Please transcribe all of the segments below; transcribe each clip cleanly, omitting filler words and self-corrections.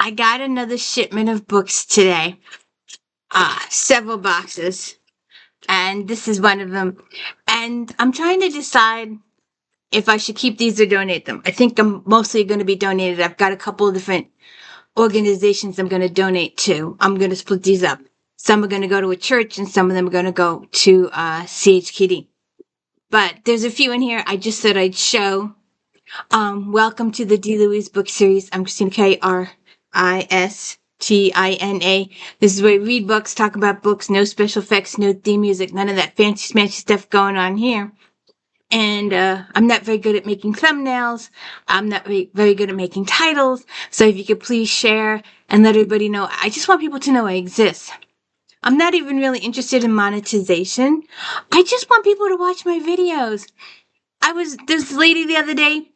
I got another shipment of books today. Several boxes. And this is one of them. And I'm trying to decide if I should keep these or donate them. I think I'm mostly going to be donated. I've got a couple of different organizations I'm going to donate to. I'm going to split these up. Some are going to go to a church and some of them are going to go to CHKD. But there's a few in here I just thought I'd show. Welcome to the D. Louise book series. I'm Christina, Kristina. This is where we read books, talk about books, no special effects, no theme music, none of that fancy smashy stuff going on here. And I'm not very good at making thumbnails. I'm not very good at making titles. So if you could please share and let everybody know. I just want people to know I exist. I'm not even really interested in monetization. I just want people to watch my videos. This lady the other day,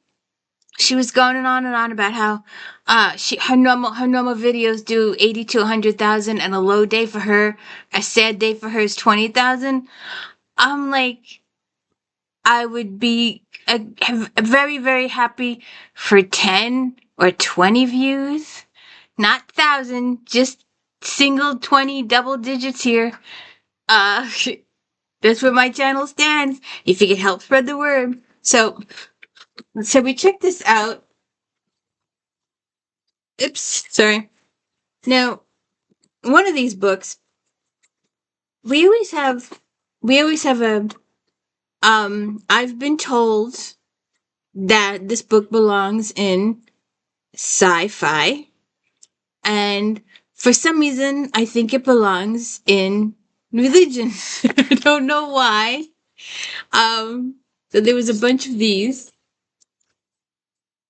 she was going on and on about how her normal videos do 80 to 100,000 and a low day for her, a sad day for her is 20,000. I'm like, I would be very, very happy for 10 or 20 views, not 1,000, just single 20 double digits here. That's where my channel stands. If you could help spread the word. So we check this out. Oops, sorry. Now, one of these books, we always have a, I've been told that this book belongs in sci-fi, and for some reason, I think it belongs in religion. I don't know why. So there was a bunch of these.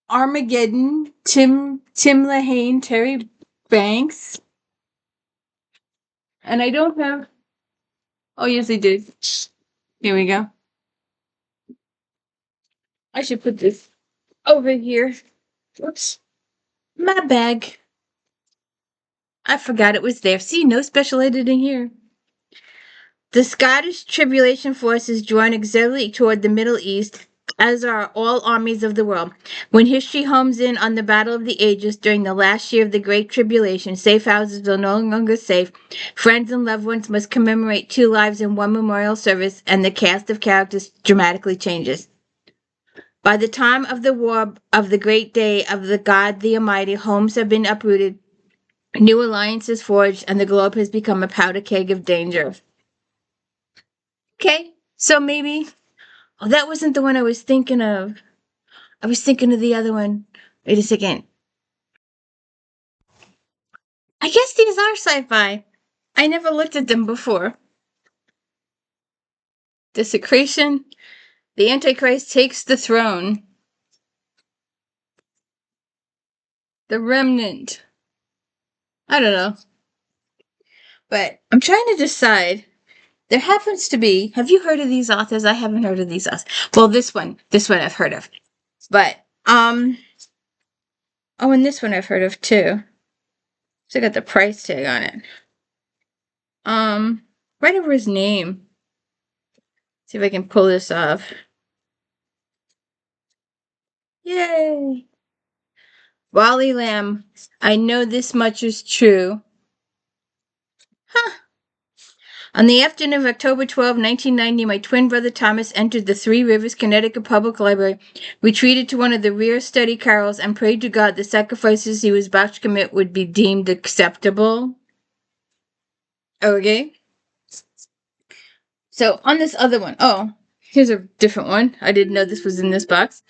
Armageddon, Tim Lahane, Terry Banks. And I don't have... Oh, yes, I did. Here we go. I should put this over here. Whoops. My bag. I forgot it was there. See, no special editing here. The Scottish Tribulation Force is drawn exilic toward the Middle East, as are all armies of the world. When history homes in on the Battle of the Ages during the last year of the Great Tribulation, safe houses are no longer safe. Friends and loved ones must commemorate 2 lives in one memorial service, and the cast of characters dramatically changes. By the time of the war of the great day of the God the Almighty, homes have been uprooted, new alliances forged, and the globe has become a powder keg of danger. Okay, so maybe... Oh, that wasn't the one I was thinking of. I was thinking of the other one. Wait a second. I guess these are sci-fi. I never looked at them before. Desecration. The Antichrist takes the throne. The Remnant. I don't know. But I'm trying to decide. There happens to be... Have you heard of these authors? I haven't heard of these authors. Well, this one I've heard of. But, oh, and this one I've heard of too. So I got the price tag on it. Right over his name. See if I can pull this off. Yay! Wally Lamb. I know this much is true. Huh. On the afternoon of October 12, 1990, my twin brother Thomas entered the Three Rivers, Connecticut Public Library, retreated to one of the rear study carrels, and prayed to God the sacrifices he was about to commit would be deemed acceptable. Okay. So on this other one, oh, here's a different one. I didn't know this was in this box.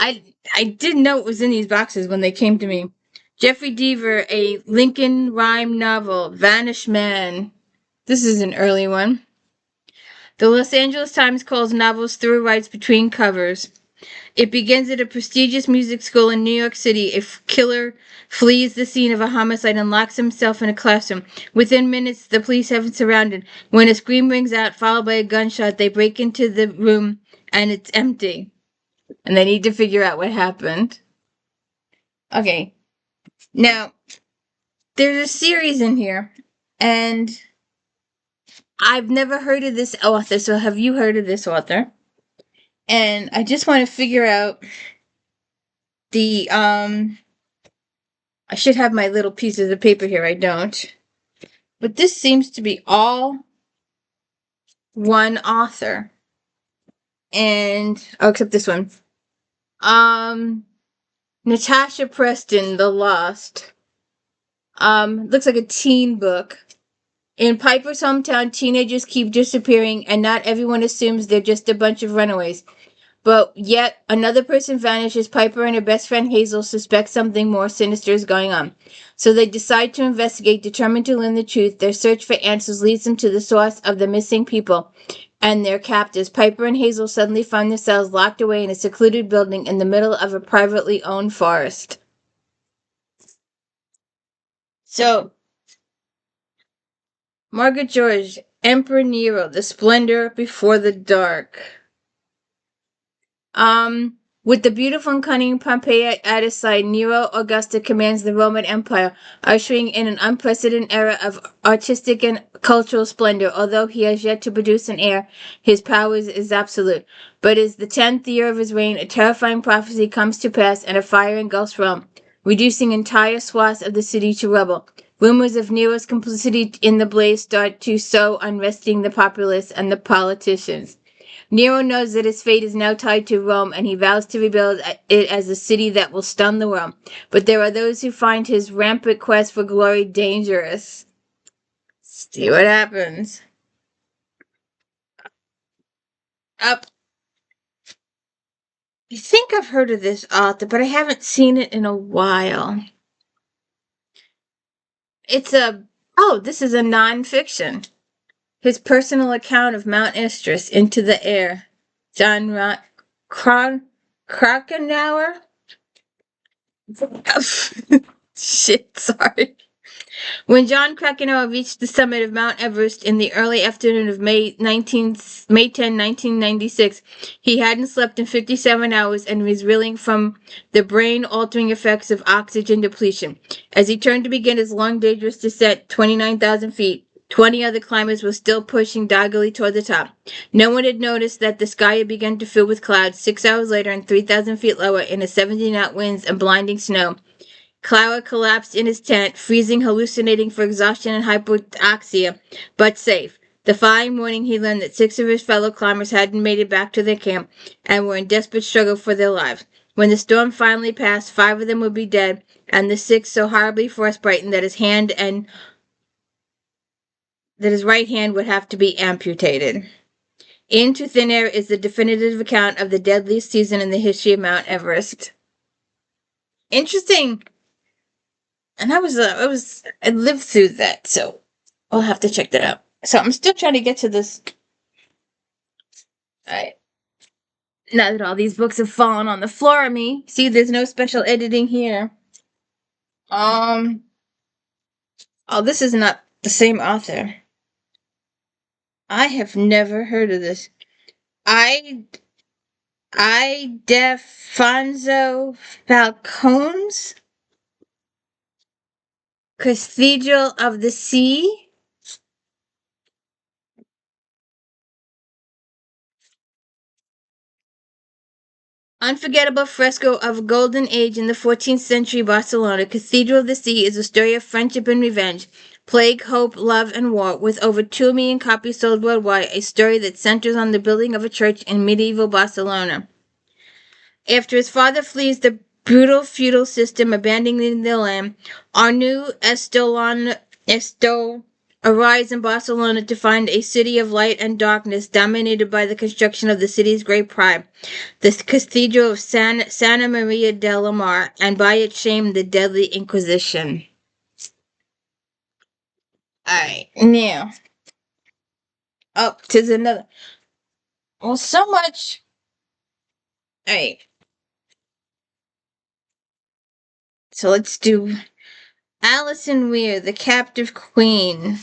I didn't know it was in these boxes when they came to me. Jeffrey DEAVER, a Lincoln rhyme novel, Vanished Man. This is an early one. The Los Angeles Times calls novels through rights between covers. It begins at a prestigious music school in New York City. A killer flees the scene of a homicide and locks himself in a classroom. Within minutes, the police have him surrounded. When a scream rings out, followed by a gunshot, they break into the room, and it's empty. And they need to figure out what happened. Okay. Now, there's a series in here, and I've never heard of this author, so have you heard of this author? And I just want to figure out the I should have my little pieces of paper here. I don't. But this seems to be all one author. And, oh, except this one. Natasha Preston, The Lost. Looks like a teen book. In Piper's hometown, teenagers keep disappearing, and not everyone assumes they're just a bunch of runaways. But yet, another person vanishes. Piper and her best friend Hazel suspect something more sinister is going on. So they decide to investigate, determined to learn the truth. Their search for answers leads them to the source of the missing people and their captors. Piper and Hazel suddenly find themselves locked away in a secluded building in the middle of a privately owned forest. So, Margaret George, Emperor Nero, The Splendor Before the Dark. With the beautiful and cunning Pompeii at his side, Nero Augusta commands the Roman Empire, ushering in an unprecedented era of artistic and cultural splendor. Although he has yet to produce an heir, his power is absolute. But as the 10th year of his reign, a terrifying prophecy comes to pass, and a fire engulfs Rome, reducing entire swaths of the city to rubble. Rumors of Nero's complicity in the blaze start to sow, unresting the populace and the politicians. Nero knows that his fate is now tied to Rome, and he vows to rebuild it as a city that will stun the world. But there are those who find his rampant quest for glory dangerous. See what happens. Up. I think I've heard of this author, but I haven't seen it in a while. This is a nonfiction. His personal account of Mount Estrus, Into the Air. John Krakauer? Shit, sorry. When John Krakauer reached the summit of Mount Everest in the early afternoon of May 10, 1996, he hadn't slept in 57 hours and was reeling from the brain-altering effects of oxygen depletion. As he turned to begin his long, dangerous descent, 29,000 feet, 20 other climbers were still pushing doggedly toward the top. No one had noticed that the sky had begun to fill with clouds. 6 hours later, and 3,000 feet lower, in a 70-knot winds and blinding snow, Clara collapsed in his tent, freezing, hallucinating for exhaustion and hypoxia, but safe. The following morning, he learned that 6 of his fellow climbers hadn't made it back to their camp and were in desperate struggle for their lives. When the storm finally passed, 5 of them would be dead, and the 6th so horribly frostbitten that his right hand would have to be amputated. Into Thin Air is the definitive account of the deadliest season in the history of Mount Everest. Interesting. And I lived through that, so I'll have to check that out. So I'm still trying to get to this. Alright. Now that all these books have fallen on the floor of me. See, there's no special editing here. Oh, this is not the same author. I have never heard of this. ILDEFONSO Falcones? Cathedral of the Sea? Unforgettable fresco of a golden age in the 14th century Barcelona, Cathedral of the Sea is a story of friendship and revenge, plague, hope, love, and war. With over 2 million copies sold worldwide, a story that centers on the building of a church in medieval Barcelona. After his father flees the brutal feudal system, abandoning the land, Arnau Estol arrives in Barcelona to find a city of light and darkness dominated by the construction of the city's great pride, the Cathedral of Santa Maria de la Mar, and by its shame, the deadly Inquisition. Alright, now. Oh, 'tis another. Well, so much. Alright. So let's do ALISON WEIR, The Captive Queen.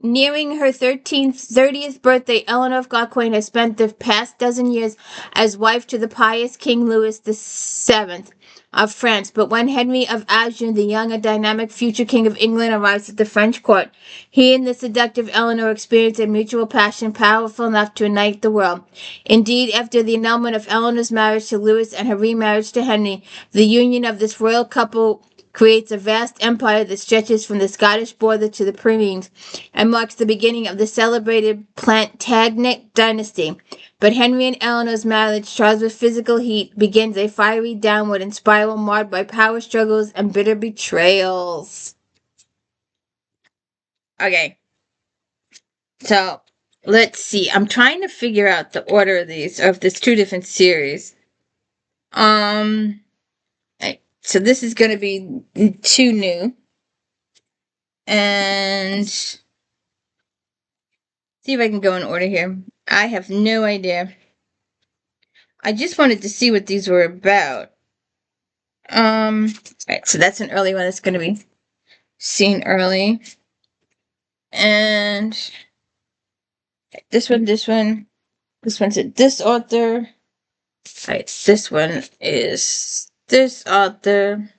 Nearing her 30th birthday, Eleanor of Gauquin has spent the past dozen years as wife to the pious King Louis VII of France. But when Henry of Anjou, the young and dynamic future King of England, arrives at the French court, he and the seductive Eleanor experience a mutual passion powerful enough to unite the world. Indeed, after the annulment of Eleanor's marriage to Louis and her remarriage to Henry, the union of this royal couple creates a vast empire that stretches from the Scottish border to the Pyrenees and marks the beginning of the celebrated Plantagenet dynasty. But Henry and Eleanor's marriage, charged with physical heat, begins a fiery downward and spiral marred by power struggles and bitter betrayals. Okay. So, let's see. I'm trying to figure out the order of these, or if there's two different series. So this is going to be two new. And see if I can go in order here. I have no idea. I just wanted to see what these were about. Alright, so that's an early one that's going to be seen early. And this one's at this author. Alright, this one is this author.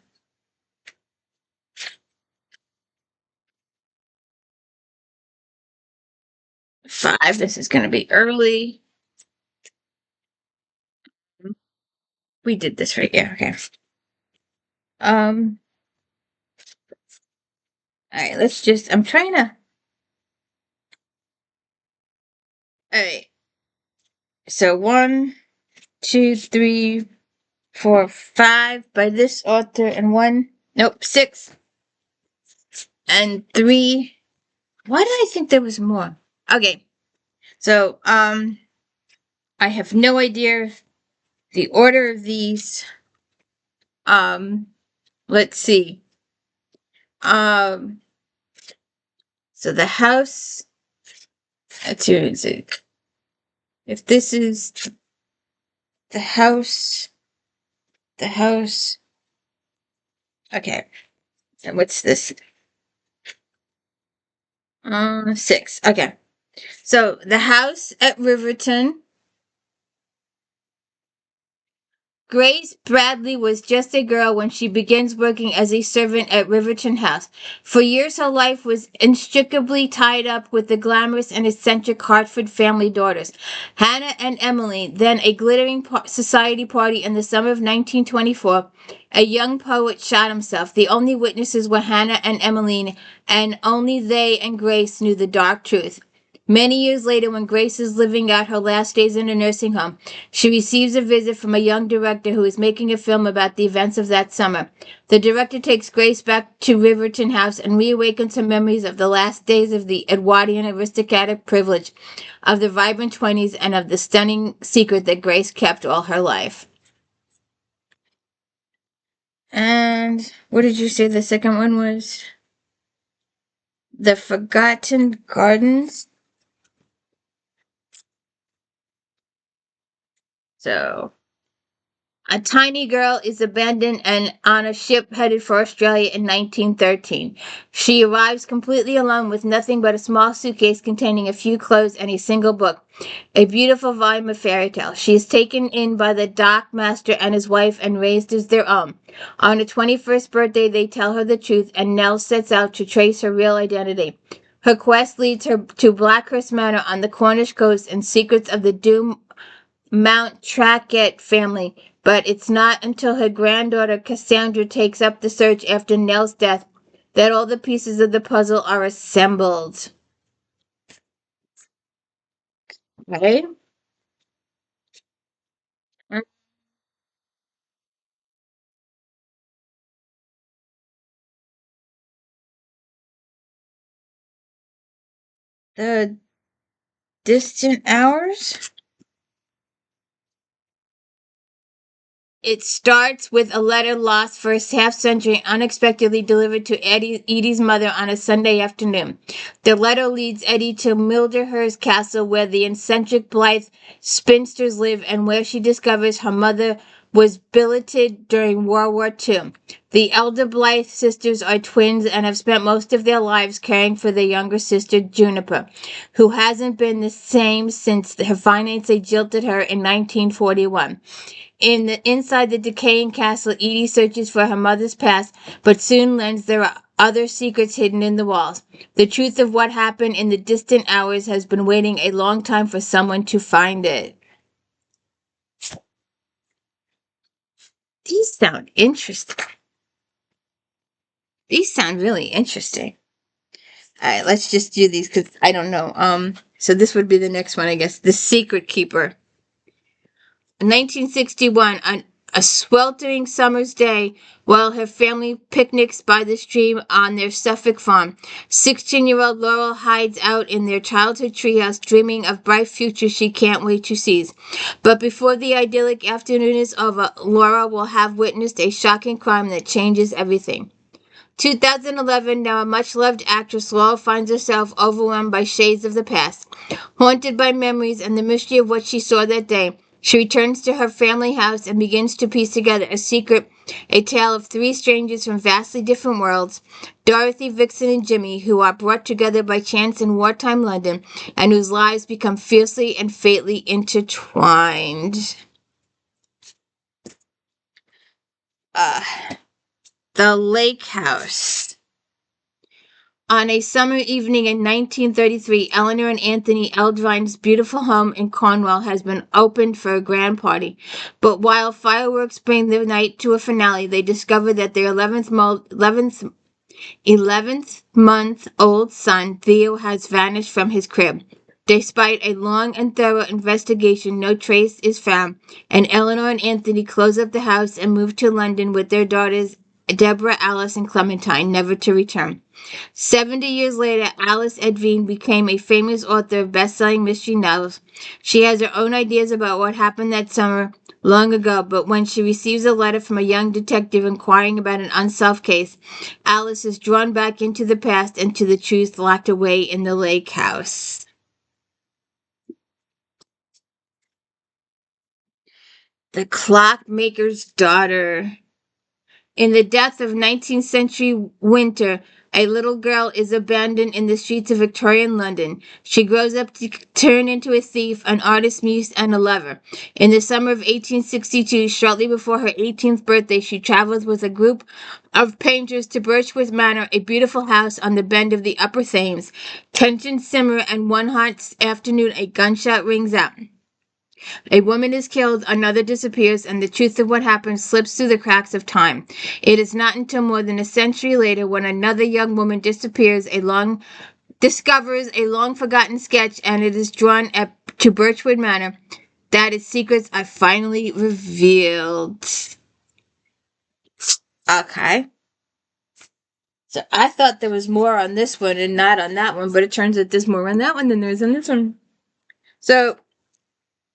Five, this is going to be early. We did this right, yeah, okay. Alright, let's just, I'm trying to, alright. So 1, 2, 3, 4, 5 by this author, and 6. And 3. Why did I think there was more? Okay. So, I have no idea the order of these. Let's see. So the house, let's see, is it? If this is the house, okay. And what's this? 6. Okay. So the house at Riverton. Grace Bradley was just a girl when she begins working as a servant at Riverton House. For years, her life was inextricably tied up with the glamorous and eccentric Hartford family daughters. Hannah and Emily, then a glittering society party in the summer of 1924. A young poet shot himself. The only witnesses were Hannah and Emmeline, and only they and Grace knew the dark truth. Many years later, when Grace is living out her last days in a nursing home, she receives a visit from a young director who is making a film about the events of that summer. The director takes Grace back to Riverton House and reawakens her memories of the last days of the Edwardian aristocratic privilege, of the vibrant 20s, and of the stunning secret that Grace kept all her life. And what did you say the second one was? The Forgotten Gardens? So, a tiny girl is abandoned and on a ship headed for Australia in 1913. She arrives completely alone with nothing but a small suitcase containing a few clothes and a single book, a beautiful volume of fairy tales. She is taken in by the dock master and his wife and raised as their own. On her 21st birthday, they tell her the truth, and Nell sets out to trace her real identity. Her quest leads her to Blackhurst Manor on the Cornish coast and secrets of the doomed Mount Traquair family, but it's not until her granddaughter Cassandra takes up the search after Nell's death that all the pieces of the puzzle are assembled. Okay? The Distant Hours? It starts with a letter lost for a half-century unexpectedly delivered to Edie's mother on a Sunday afternoon. The letter leads Eddie to Milderhurst Castle, where the eccentric Blythe spinsters live, and where she discovers her mother was billeted during World War II. The elder Blythe sisters are twins and have spent most of their lives caring for their younger sister, Juniper, who hasn't been the same since her fiancé jilted her in 1941. Inside the decaying castle, Edie searches for her mother's past, but soon learns there are other secrets hidden in the walls. The truth of what happened in the distant hours has been waiting a long time for someone to find it. These sound interesting. These sound really interesting. All right, let's just do these because I don't know. So this would be the next one, I guess. The Secret Keeper. In 1961, on a sweltering summer's day, while her family picnics by the stream on their Suffolk farm, 16-year-old Laurel hides out in their childhood treehouse, dreaming of bright futures she can't wait to seize. But before the idyllic afternoon is over, Laura will have witnessed a shocking crime that changes everything. 2011, now a much-loved actress, Laurel finds herself overwhelmed by shades of the past. Haunted by memories and the mystery of what she saw that day, she returns to her family house and begins to piece together a tale of three strangers from vastly different worlds, Dorothy, Vixen, and Jimmy, who are brought together by chance in wartime London, and whose lives become fiercely and fatally intertwined. The Lake House. On a summer evening in 1933, Eleanor and Anthony Eldrine's beautiful home in Cornwall has been opened for a grand party. But while fireworks bring the night to a finale, they discover that their 11th-month-old son, Theo, has vanished from his crib. Despite a long and thorough investigation, no trace is found, and Eleanor and Anthony close up the house and move to London with their daughters, Deborah, Alice, and Clementine, never to return. 70 years later, Alice Edvine became a famous author of best-selling mystery novels. She has her own ideas about what happened that summer long ago, but when she receives a letter from a young detective inquiring about an unsolved case, Alice is drawn back into the past and to the truth locked away in the lake house. The Clockmaker's Daughter. In the depth of 19th century winter, a little girl is abandoned in the streets of Victorian London. She grows up to turn into a thief, an artist, muse, and a lover. In the summer of 1862, shortly before her 18th birthday, she travels with a group of painters to Birchwood Manor, a beautiful house on the bend of the Upper Thames. Tensions simmer, and one hot afternoon a gunshot rings out. A woman is killed, another disappears, and the truth of what happened slips through the cracks of time. It is not until more than a century later, when another young woman discovers a long-forgotten sketch, and it is drawn to Birchwood Manor, that its secrets are finally revealed. Okay. So I thought there was more on this one and not on that one, but it turns out there's more on that one than there is on this one. So,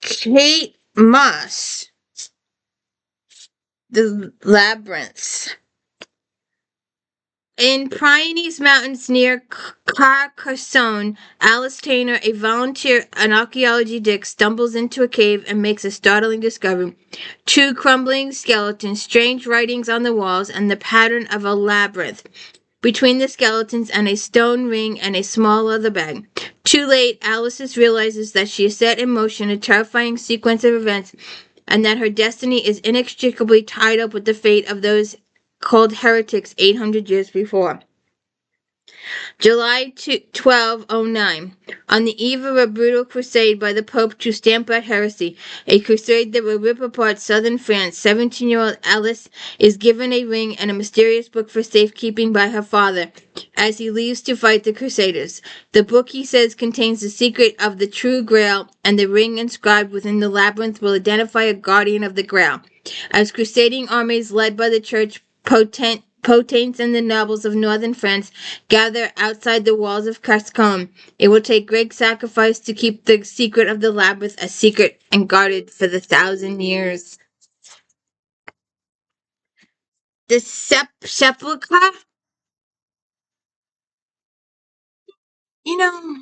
Kate Moss. The Labyrinth. In Pyrenees Mountains near Carcassonne, Alice Taylor, a volunteer an archaeology dig, stumbles into a cave and makes a startling discovery. Two crumbling skeletons, strange writings on the walls, and the pattern of a labyrinth between the skeletons and a stone ring and a small leather bag. Too late, Alice realizes that she has set in motion a terrifying sequence of events and that her destiny is inextricably tied up with the fate of those called heretics 800 years before. July 1209. On the eve of a brutal crusade by the Pope to stamp out heresy, a crusade that will rip apart southern France, 17-year-old Alice is given a ring and a mysterious book for safekeeping by her father as he leaves to fight the Crusaders. The book, he says, contains the secret of the true Grail, and the ring inscribed within the labyrinth will identify a guardian of the Grail. As crusading armies led by the church potentates and the nobles of northern France gather outside the walls of Carcassonne, it will take great sacrifice to keep the secret of the labyrinth a secret and guarded for the 1,000 years. The sepulchre? You know,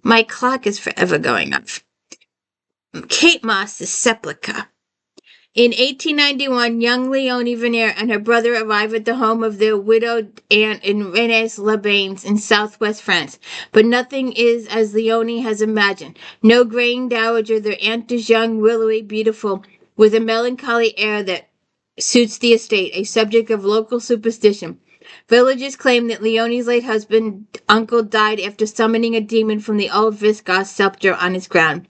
my clock is forever going up. Kate Moss's Sepulchre. In 1891, young Leonie Vanier and her brother arrive at the home of their widowed aunt in Rennes-les-Bains in southwest France. But nothing is as Leonie has imagined. No graying dowager, their aunt is young, willowy, beautiful, with a melancholy air that suits the estate, a subject of local superstition. Villagers claim that Leonie's late uncle died after summoning a demon from the old Visigoth scepter on his ground.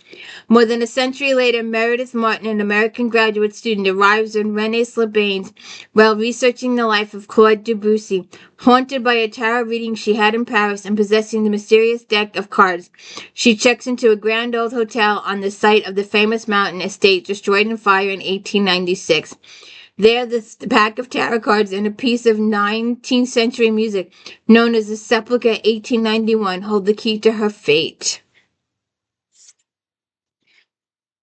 More than a century later, Meredith Martin, an American graduate student, arrives in Rennes-les-Bains while researching the life of Claude Debussy. Haunted by a tarot reading she had in Paris and possessing the mysterious deck of cards, she checks into a grand old hotel on the site of the famous mountain estate destroyed in fire in 1896. There, the pack of tarot cards and a piece of 19th century music known as the Sepulchre 1891 hold the key to her fate.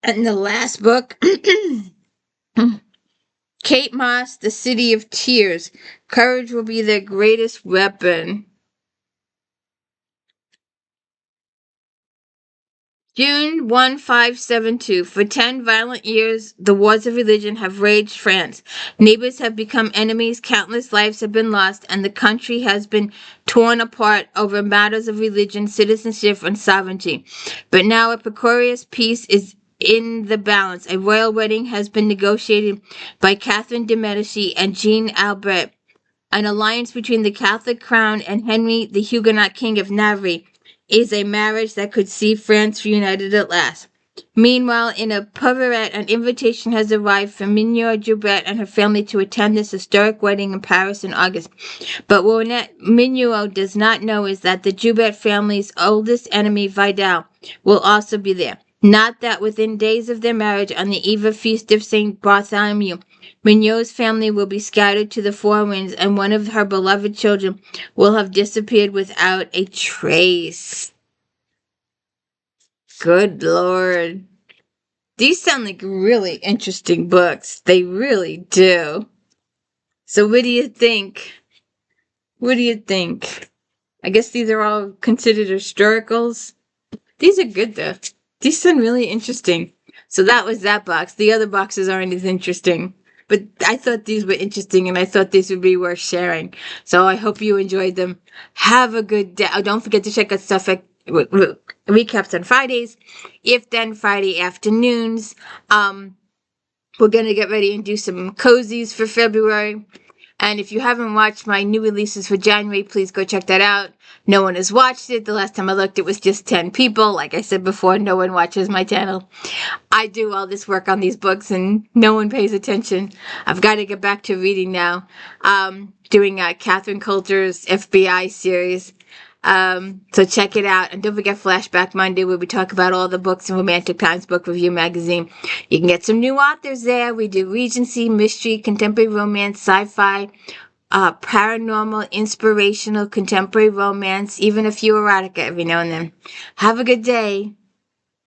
And the last book, Kate Moss, The City of Tears. Courage will be their greatest weapon. June 1572. For 10 violent years, the wars of religion have raged France. Neighbors have become enemies, countless lives have been lost, and the country has been torn apart over matters of religion, citizenship, and sovereignty. But now a precarious peace is in the balance. A royal wedding has been negotiated by Catherine de' Medici and Jean Albert. An alliance between the Catholic crown and Henry, the Huguenot king of Navarre, is a marriage that could see France reunited at last. Meanwhile, in a Poverette, an invitation has arrived for Mignot Joubert and her family to attend this historic wedding in Paris in August. But what Mignot does not know is that the Joubert family's oldest enemy, Vidal, will also be there. Not that within days of their marriage, on the eve of feast of Saint Bartholomew, Mignot's family will be scattered to the four winds, and one of her beloved children will have disappeared without a trace. Good Lord. These sound like really interesting books. They really do. So what do you think? What do you think? I guess these are all considered historicals. These are good though. These sound really interesting. So that was that box. The other boxes aren't as interesting. But I thought these were interesting, and I thought these would be worth sharing. So I hope you enjoyed them. Have a good day. Oh, don't forget to check out stuff like recaps on Fridays. If Then Friday afternoons. We're going to get ready and do some cozies for February. And if you haven't watched my new releases for January, please go check that out. No one has watched it. The last time I looked, it was just 10 people. Like I said before, no one watches my channel. I do all this work on these books and no one pays attention. I've got to get back to reading now. Doing Catherine Coulter's FBI series. So check it out. And don't forget Flashback Monday, where we talk about all the books in Romantic Times Book Review magazine. You can get some new authors there. We do Regency, mystery, contemporary romance, sci-fi, paranormal, inspirational, contemporary romance, even a few erotica every now and then. Have a good day.